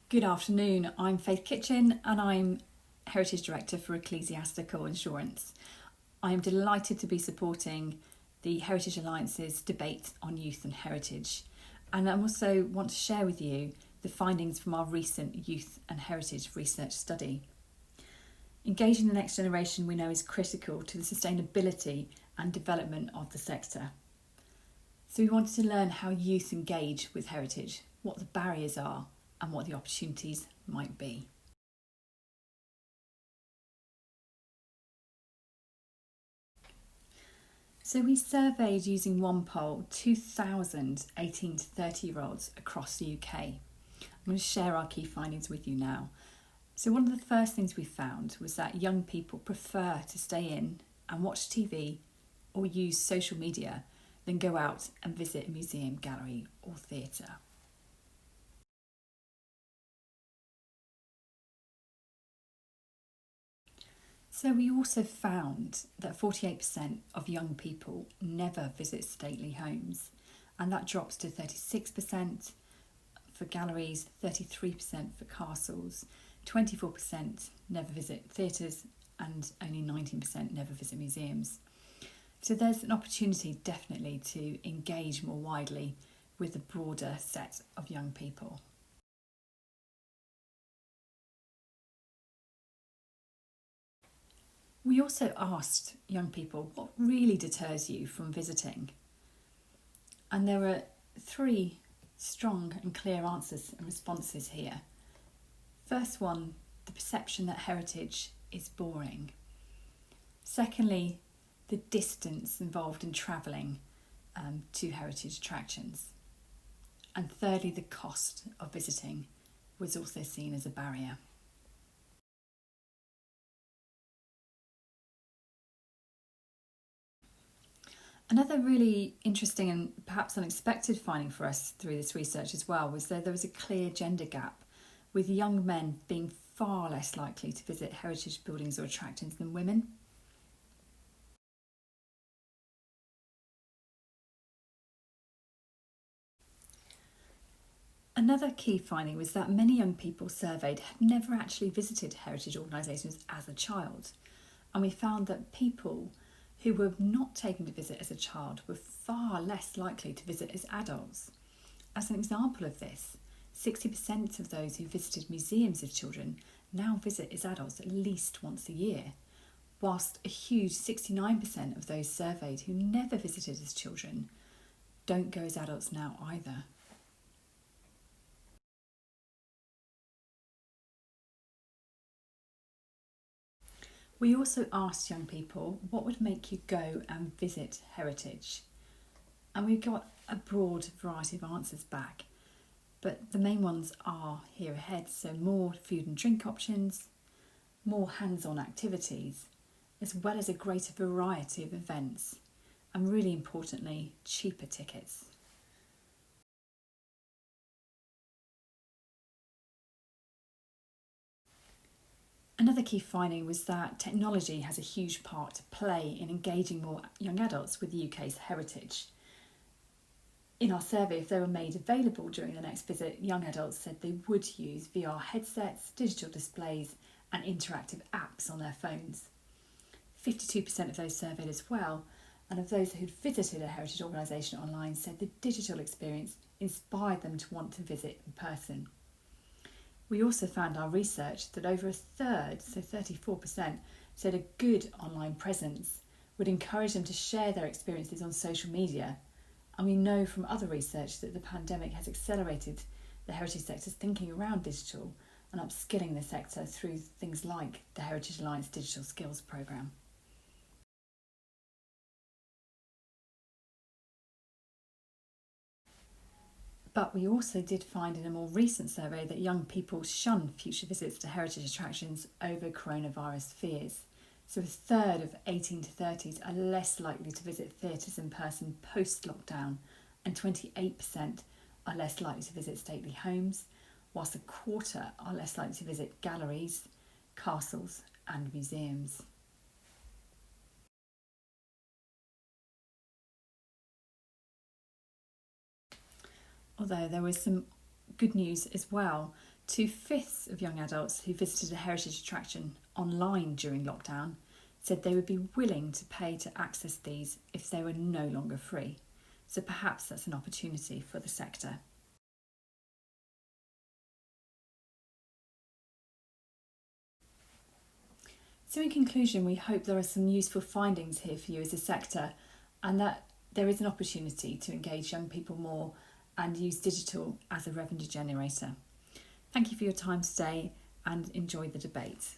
Good afternoon, I'm Faith Kitchen and I'm Heritage Director for Ecclesiastical Insurance. I am delighted to be supporting the Heritage Alliance's debate on youth and heritage, and I also want to share with you the findings from our recent youth and heritage research study. Engaging the next generation we know is critical to the sustainability and development of the sector. So we wanted to learn how youth engage with heritage, what the barriers are and what the opportunities might be. So we surveyed using one poll 2,000 18 to 30-year-olds across the UK. I'm going to share our key findings with you now. So one of the first things we found was that young people prefer to stay in and watch TV or use social media than go out and visit a museum, gallery or theatre. So we also found that 48% of young people never visit stately homes, and that drops to 36% for galleries, 33% for castles, 24% never visit theatres, and only 19% never visit museums. So there's an opportunity definitely to engage more widely with a broader set of young people. We also asked young people what really deters you from visiting. And there were 3 strong and clear answers and responses here. First one, the perception that heritage is boring. Secondly, the distance involved in travelling to heritage attractions. And thirdly, the cost of visiting was also seen as a barrier. Another really interesting and perhaps unexpected finding for us through this research as well was that there was a clear gender gap, with young men being far less likely to visit heritage buildings or attractions than women. Another key finding was that many young people surveyed had never actually visited heritage organisations as a child, and we found that people who were not taken to visit as a child were far less likely to visit as adults. As an example of this, 60% of those who visited museums as children now visit as adults at least once a year, whilst a huge 69% of those surveyed who never visited as children don't go as adults now either. We also asked young people what would make you go and visit heritage. And we got a broad variety of answers back. But the main ones are here ahead. So more food and drink options, more hands-on activities, as well as a greater variety of events. And really importantly, cheaper tickets. Another key finding was that technology has a huge part to play in engaging more young adults with the UK's heritage. In our survey, if they were made available during the next visit, young adults said they would use VR headsets, digital displays and interactive apps on their phones. 52% of those surveyed as well, and of those who'd visited a heritage organisation online said the digital experience inspired them to want to visit in person. We also found our research that over a third, so 34%, said a good online presence would encourage them to share their experiences on social media. And we know from other research that the pandemic has accelerated the heritage sector's thinking around digital and upskilling the sector through things like the Heritage Alliance Digital Skills Programme. But we also did find in a more recent survey that young people shun future visits to heritage attractions over coronavirus fears. So a third of 18 to 30s are less likely to visit theatres in person post-lockdown, and 28% are less likely to visit stately homes, whilst a quarter are less likely to visit galleries, castles and museums. Although there was some good news as well. 2/5 of young adults who visited a heritage attraction online during lockdown said they would be willing to pay to access these if they were no longer free. So perhaps that's an opportunity for the sector. So in conclusion, we hope there are some useful findings here for you as a sector, and that there is an opportunity to engage young people more and use digital as a revenue generator. Thank you for your time today and enjoy the debate.